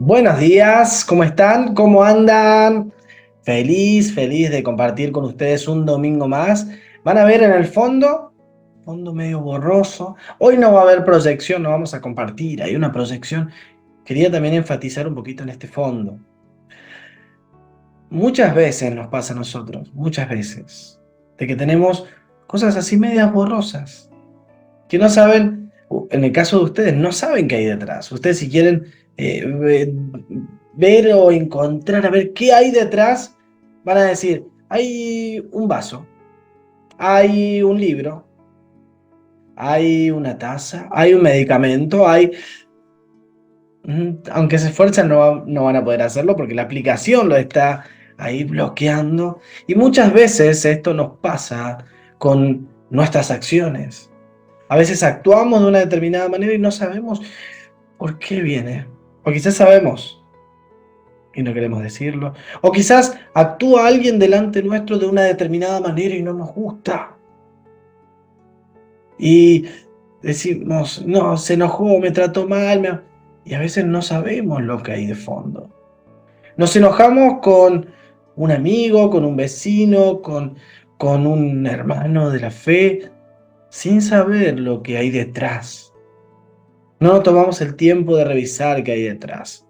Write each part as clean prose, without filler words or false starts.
Buenos días, ¿cómo están? ¿Cómo andan? Feliz de compartir con ustedes un domingo más. Van a ver en el fondo medio borroso. Hoy no va a haber proyección, no vamos a compartir, hay una proyección. Quería también enfatizar un poquito en este fondo. Muchas veces nos pasa a nosotros, muchas veces, de que tenemos cosas así medias borrosas, que no saben, en el caso de ustedes, no saben qué hay detrás. Ustedes si quieren ver o encontrar, a ver qué hay detrás, van a decir, hay un vaso, hay un libro, hay una taza, hay un medicamento, hay... Aunque se esfuerzan, no van a poder hacerlo porque la aplicación lo está ahí bloqueando. Y muchas veces esto nos pasa con nuestras acciones. A veces actuamos de una determinada manera y no sabemos por qué viene. O quizás sabemos y no queremos decirlo. O quizás actúa alguien delante nuestro de una determinada manera y no nos gusta. Y decimos, no, se enojó, me trató mal. Y a veces no sabemos lo que hay de fondo. Nos enojamos con un amigo, con un vecino, con un hermano de la fe, sin saber lo que hay detrás. No nos tomamos el tiempo de revisar qué hay detrás.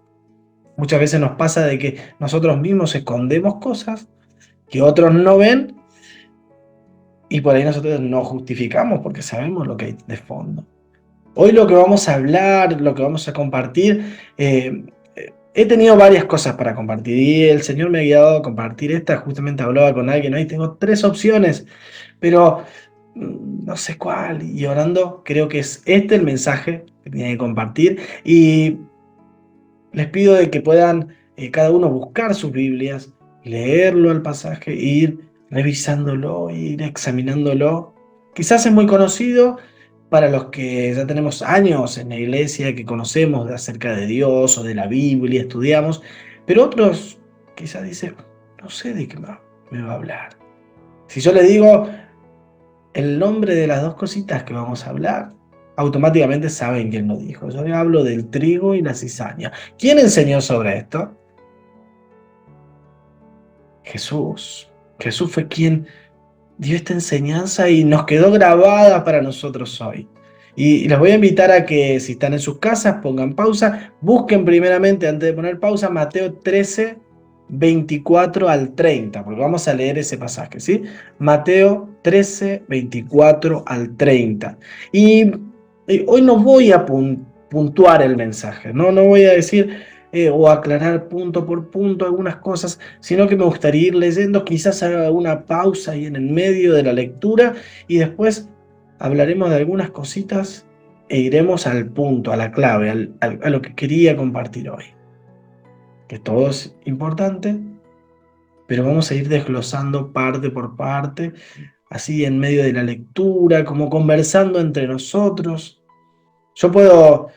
Muchas veces nos pasa de que nosotros mismos escondemos cosas que otros no ven y por ahí nosotros no justificamos porque sabemos lo que hay de fondo. Hoy lo que vamos a hablar, lo que vamos a compartir, he tenido varias cosas para compartir y el Señor me ha guiado a compartir esta. Justamente hablaba con alguien, hoy tengo tres opciones, pero no sé cuál. Y orando, creo que es este el mensaje que tenía que compartir. Y les pido de que puedan cada uno buscar sus Biblias, leerlo al pasaje, e ir revisándolo, ir examinándolo. Quizás es muy conocido para los que ya tenemos años en la iglesia, que conocemos de acerca de Dios o de la Biblia, estudiamos, pero otros quizás dicen, no sé de qué me va a hablar. Si yo le digo el nombre de las dos cositas que vamos a hablar, automáticamente saben quién lo dijo. Yo le hablo del trigo y la cizaña. ¿Quién enseñó sobre esto? Jesús. Jesús fue quien dio esta enseñanza y nos quedó grabada para nosotros hoy. Y les voy a invitar a que si están en sus casas pongan pausa, busquen primeramente antes de poner pausa Mateo 13, 24 al 30, porque vamos a leer ese pasaje, ¿sí? Mateo 13, 24 al 30. Y hoy no voy a puntuar el mensaje, no voy a decir o aclarar punto por punto algunas cosas, sino que me gustaría ir leyendo, quizás haga una pausa ahí en el medio de la lectura y después hablaremos de algunas cositas e iremos al punto, a la clave, a lo que quería compartir hoy. Que todo es importante, pero vamos a ir desglosando parte por parte, así en medio de la lectura, como conversando entre nosotros. Yo puedo,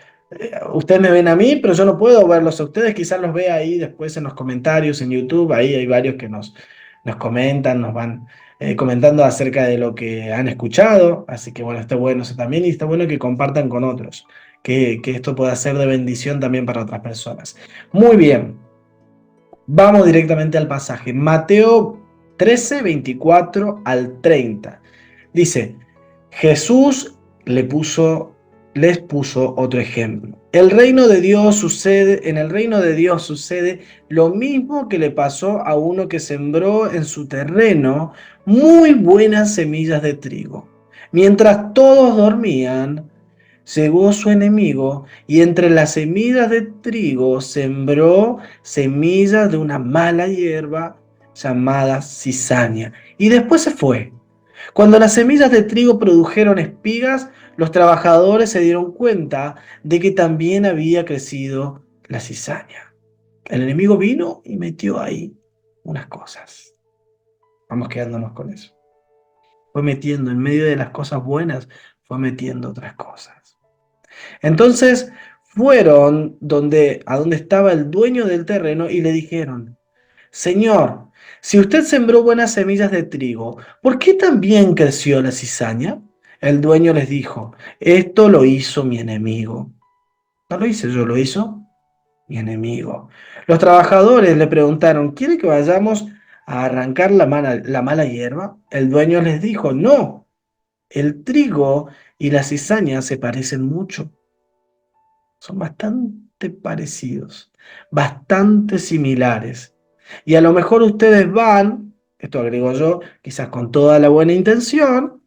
ustedes me ven a mí, pero yo no puedo verlos a ustedes, quizás los vea ahí después en los comentarios en YouTube, ahí hay varios que nos comentan, nos van comentando acerca de lo que han escuchado, así que bueno, está bueno eso también y está bueno que compartan con otros, que esto pueda ser de bendición también para otras personas. Muy bien, vamos directamente al pasaje, Mateo 13, 24 al 30. Dice, Jesús les puso otro ejemplo. En el reino de Dios sucede lo mismo que le pasó a uno que sembró en su terreno muy buenas semillas de trigo. Mientras todos dormían, llegó su enemigo y entre las semillas de trigo sembró semillas de una mala hierba llamada cizaña. Y después se fue. Cuando las semillas de trigo produjeron espigas, los trabajadores se dieron cuenta de que también había crecido la cizaña. El enemigo vino y metió ahí unas cosas. Vamos quedándonos con eso. Fue metiendo en medio de las cosas buenas, fue metiendo otras cosas. Entonces fueron a donde estaba el dueño del terreno y le dijeron, Señor, si usted sembró buenas semillas de trigo, ¿por qué también creció la cizaña? El dueño les dijo, esto lo hizo mi enemigo. No lo hice yo, lo hizo mi enemigo. Los trabajadores le preguntaron, ¿quiere que vayamos a arrancar la mala hierba? El dueño les dijo, no, el trigo y la cizaña se parecen mucho, son bastante parecidos, bastante similares. Y a lo mejor ustedes van, esto agrego yo, quizás con toda la buena intención,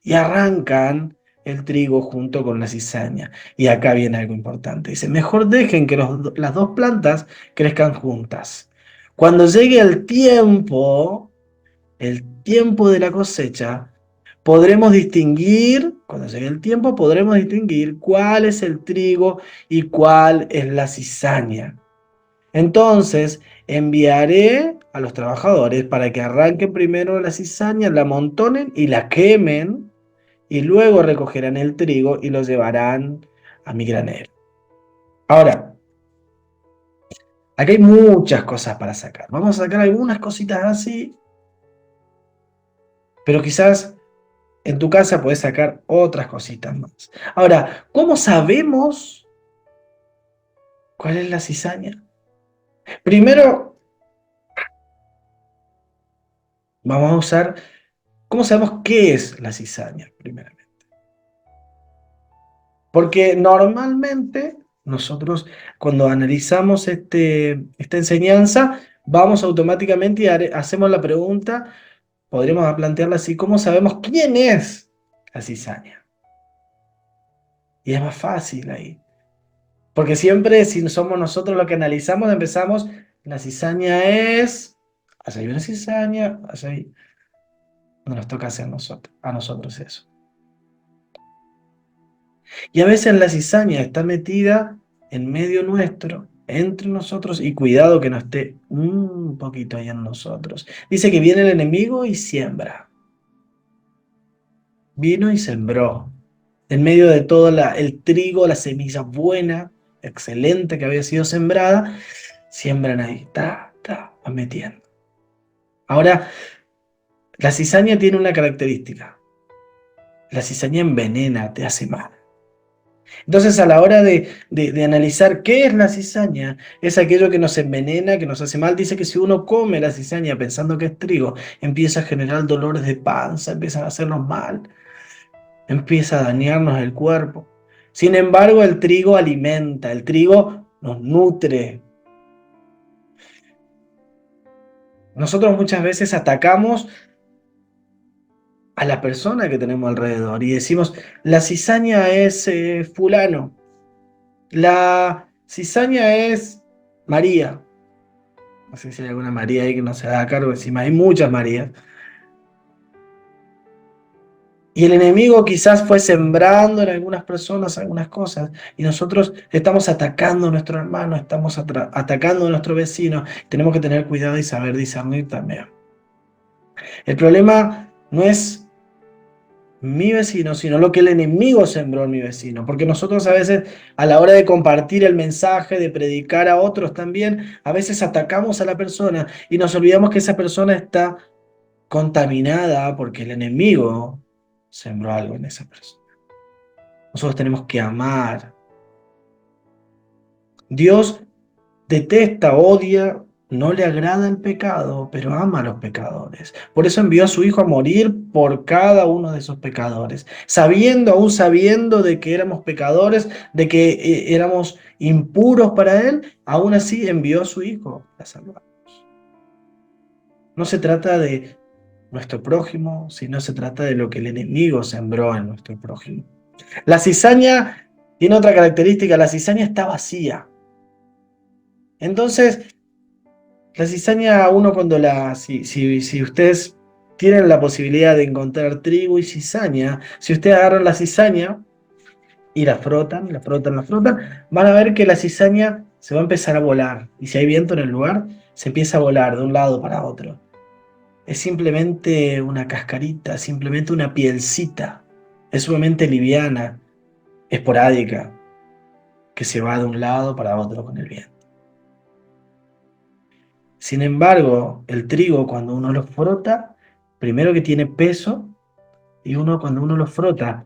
y arrancan el trigo junto con la cizaña. Y acá viene algo importante. Dice, mejor dejen que las dos plantas crezcan juntas. Cuando llegue el tiempo de la cosecha, cuando llegue el tiempo, podremos distinguir cuál es el trigo y cuál es la cizaña. Entonces, enviaré a los trabajadores para que arranquen primero la cizaña, la amontonen y la quemen, y luego recogerán el trigo y lo llevarán a mi granero. Ahora, aquí hay muchas cosas para sacar. Vamos a sacar algunas cositas así, pero quizás en tu casa puedes sacar otras cositas más. Ahora, ¿cómo sabemos cuál es la cizaña? Primero, vamos a usar, ¿cómo sabemos qué es la cizaña? Primeramente. Porque normalmente nosotros cuando analizamos esta enseñanza, vamos automáticamente y hacemos la pregunta, podríamos plantearla así, ¿cómo sabemos quién es la cizaña? Y es más fácil ahí. Porque siempre si somos nosotros los que analizamos, empezamos, la cizaña es, allá hay una cizaña, allá hay, no nos toca hacer a nosotros eso. Y a veces la cizaña está metida en medio nuestro, entre nosotros, y cuidado que no esté un poquito ahí en nosotros. Dice que viene el enemigo y siembra. Vino y sembró. En medio de todo el trigo, la semilla buena, excelente que había sido sembrada, siembran ahí, van metiendo. Ahora, la cizaña tiene una característica. La cizaña envenena, te hace mal. Entonces, a la hora de analizar qué es la cizaña, es aquello que nos envenena, que nos hace mal. Dice que si uno come la cizaña pensando que es trigo, empieza a generar dolores de panza, empieza a hacernos mal, empieza a dañarnos el cuerpo. Sin embargo, el trigo alimenta, el trigo nos nutre. Nosotros muchas veces atacamos a la persona que tenemos alrededor y decimos, la cizaña es fulano, la cizaña es María. No sé si hay alguna María ahí que no se da cargo, encima hay muchas Marías. Y el enemigo quizás fue sembrando en algunas personas algunas cosas y nosotros estamos atacando a nuestro hermano, estamos atacando a nuestro vecino. Tenemos que tener cuidado y saber discernir también. El problema no es mi vecino, sino lo que el enemigo sembró en mi vecino. Porque nosotros a veces, a la hora de compartir el mensaje, de predicar a otros también, a veces atacamos a la persona y nos olvidamos que esa persona está contaminada porque el enemigo sembró algo en esa persona. Nosotros tenemos que amar. Dios detesta, odia, no le agrada el pecado, pero ama a los pecadores. Por eso envió a su Hijo a morir por cada uno de esos pecadores. Aún sabiendo de que éramos pecadores, de que éramos impuros para Él, aún así envió a su Hijo a salvarnos. No se trata de nuestro prójimo, sino se trata de lo que el enemigo sembró en nuestro prójimo. La cizaña tiene otra característica, la cizaña está vacía. Entonces, la cizaña, uno cuando si ustedes tienen la posibilidad de encontrar trigo y cizaña, si ustedes agarran la cizaña y la frotan, van a ver que la cizaña se va a empezar a volar. Y si hay viento en el lugar, se empieza a volar de un lado para otro. Es simplemente una cascarita, simplemente una pielcita. Es sumamente liviana, esporádica, que se va de un lado para otro con el viento. Sin embargo, el trigo cuando uno lo frota, primero que tiene peso, y cuando uno lo frota,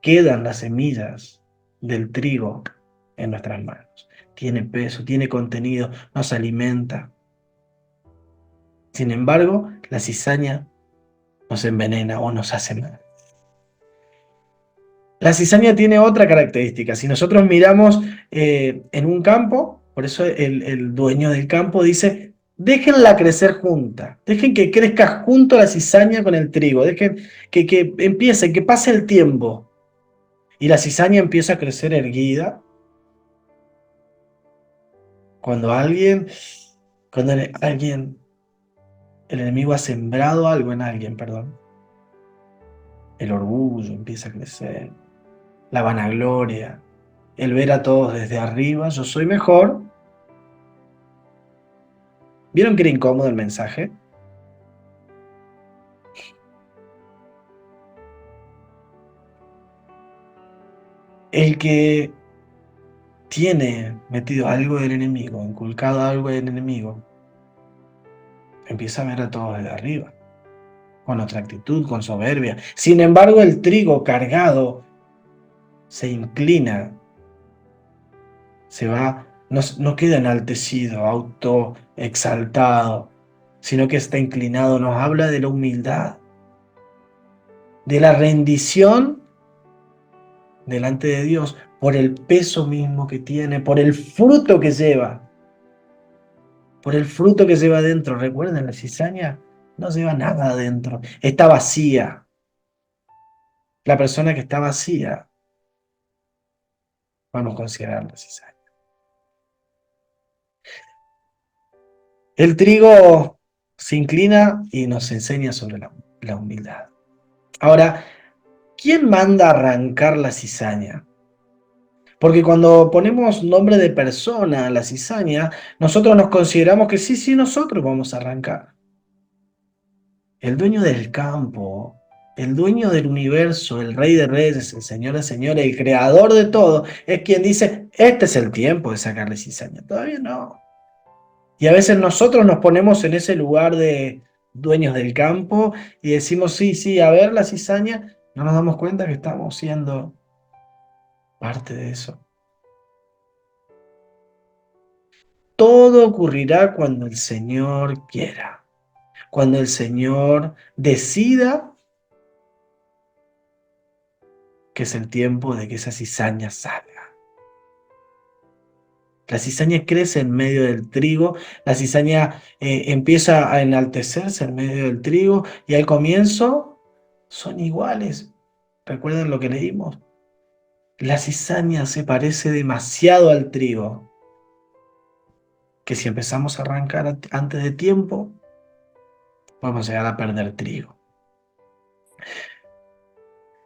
quedan las semillas del trigo en nuestras manos. tiene peso, tiene contenido, nos alimenta. Sin embargo, la cizaña nos envenena o nos hace mal. La cizaña tiene otra característica. Si nosotros miramos en un campo, por eso el dueño del campo dice, déjenla crecer junta, dejen que crezca junto la cizaña con el trigo, dejen que empiece, que pase el tiempo. Y la cizaña empieza a crecer erguida cuando el enemigo ha sembrado algo en alguien, perdón. El orgullo empieza a crecer, la vanagloria, el ver a todos desde arriba, yo soy mejor. ¿Vieron que era incómodo el mensaje? El que tiene metido algo del enemigo, inculcado algo del enemigo, empieza a ver a todos desde arriba, con otra actitud, con soberbia. Sin embargo, el trigo cargado se inclina, se va, no queda enaltecido, autoexaltado, sino que está inclinado. Nos habla de la humildad, de la rendición delante de Dios por el peso mismo que tiene, por el fruto que lleva, por el fruto que lleva adentro. Recuerden, la cizaña no lleva nada adentro, está vacía. La persona que está vacía, vamos a considerar la cizaña. El trigo se inclina y nos enseña sobre la humildad. Ahora, ¿quién manda arrancar la cizaña? Porque cuando ponemos nombre de persona a la cizaña, nosotros nos consideramos que sí, nosotros vamos a arrancar. El dueño del campo, el dueño del universo, el rey de reyes, el señor de señores, el creador de todo, es quien dice, este es el tiempo de sacarle cizaña. Todavía no. Y a veces nosotros nos ponemos en ese lugar de dueños del campo y decimos, sí, a ver la cizaña, no nos damos cuenta que estamos siendo parte de eso. Todo ocurrirá cuando el Señor quiera, cuando el Señor decida que es el tiempo de que esa cizaña salga. La cizaña crece en medio del trigo, la cizaña empieza a enaltecerse en medio del trigo y al comienzo son iguales. ¿Recuerdan lo que leímos? La cizaña se parece demasiado al trigo, que si empezamos a arrancar antes de tiempo, vamos a llegar a perder trigo.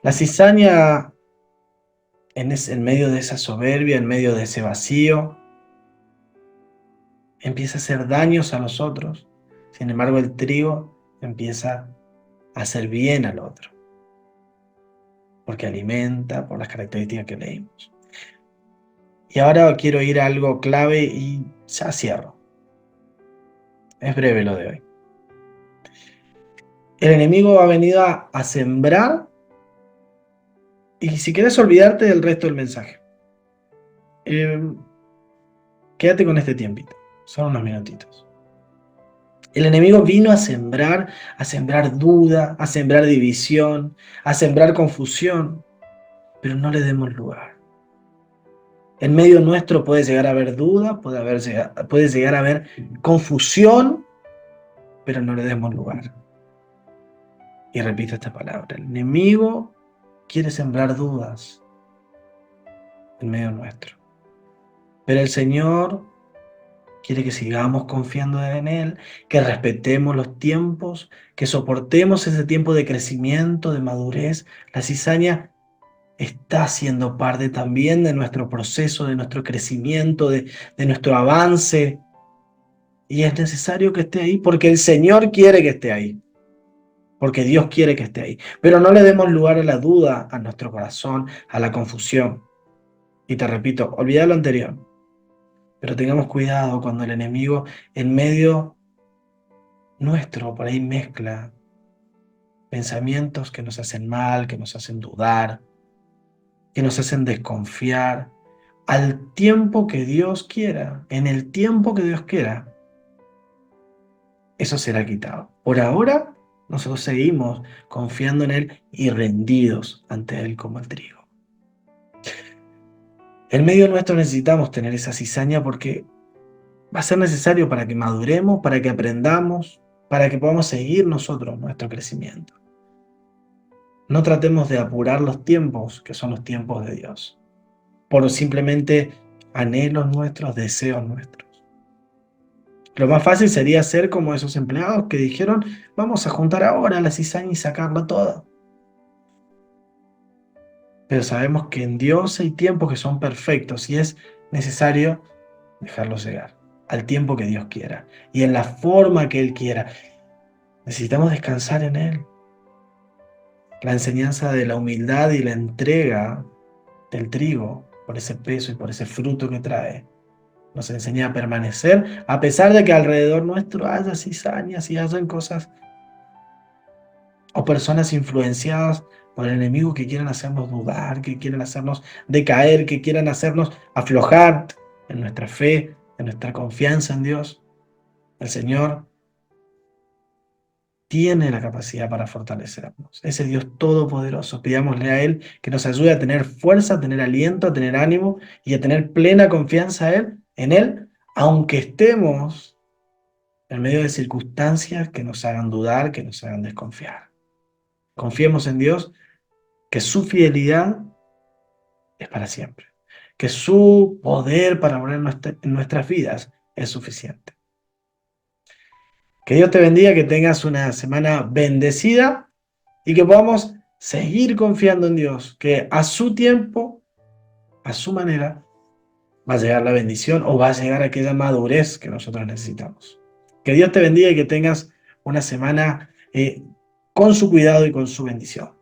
La cizaña en medio de esa soberbia, en medio de ese vacío, empieza a hacer daños a los otros. Sin embargo, el trigo empieza a hacer bien al otro, porque alimenta por las características que leímos. Y ahora quiero ir a algo clave y ya cierro. Es breve lo de hoy. El enemigo ha venido a sembrar, y si quieres olvidarte del resto del mensaje, quédate con este tiempito, son unos minutitos. El enemigo vino a sembrar duda, a sembrar división, a sembrar confusión, pero no le demos lugar. En medio nuestro puede llegar a haber duda, puede llegar a haber confusión, pero no le demos lugar. Y repito esta palabra, el enemigo quiere sembrar dudas en medio nuestro, pero el Señor quiere que sigamos confiando en Él, que respetemos los tiempos, que soportemos ese tiempo de crecimiento, de madurez. La cizaña está siendo parte también de nuestro proceso, de nuestro crecimiento, de nuestro avance. Y es necesario que esté ahí porque el Señor quiere que esté ahí. Porque Dios quiere que esté ahí. Pero no le demos lugar a la duda, a nuestro corazón, a la confusión. Y te repito, olvida lo anterior. Pero tengamos cuidado cuando el enemigo en medio nuestro por ahí mezcla pensamientos que nos hacen mal, que nos hacen dudar, que nos hacen desconfiar, al tiempo que Dios quiera, en el tiempo que Dios quiera, eso será quitado. Por ahora, nosotros seguimos confiando en Él y rendidos ante Él como el trigo. En medio nuestro necesitamos tener esa cizaña porque va a ser necesario para que maduremos, para que aprendamos, para que podamos seguir nosotros nuestro crecimiento. No tratemos de apurar los tiempos, que son los tiempos de Dios, por simplemente anhelos nuestros, deseos nuestros. Lo más fácil sería ser como esos empleados que dijeron, vamos a juntar ahora la cizaña y sacarla toda. Pero sabemos que en Dios hay tiempos que son perfectos y es necesario dejarlos llegar al tiempo que Dios quiera y en la forma que Él quiera. Necesitamos descansar en Él. La enseñanza de la humildad y la entrega del trigo por ese peso y por ese fruto que trae nos enseña a permanecer a pesar de que alrededor nuestro haya cizañas y hayan cosas o personas influenciadas por el enemigo que quieran hacernos dudar, que quieran hacernos decaer, que quieran hacernos aflojar en nuestra fe, en nuestra confianza en Dios. El Señor tiene la capacidad para fortalecernos. Ese Dios todopoderoso. Pidámosle a Él que nos ayude a tener fuerza, a tener aliento, a tener ánimo y a tener plena confianza en Él, aunque estemos en medio de circunstancias que nos hagan dudar, que nos hagan desconfiar. Confiemos en Dios, que su fidelidad es para siempre, que su poder para obrar en nuestras vidas es suficiente. Que Dios te bendiga, que tengas una semana bendecida y que podamos seguir confiando en Dios, que a su tiempo, a su manera, va a llegar la bendición o va a llegar aquella madurez que nosotros necesitamos. Que Dios te bendiga y que tengas una semana con su cuidado y con su bendición.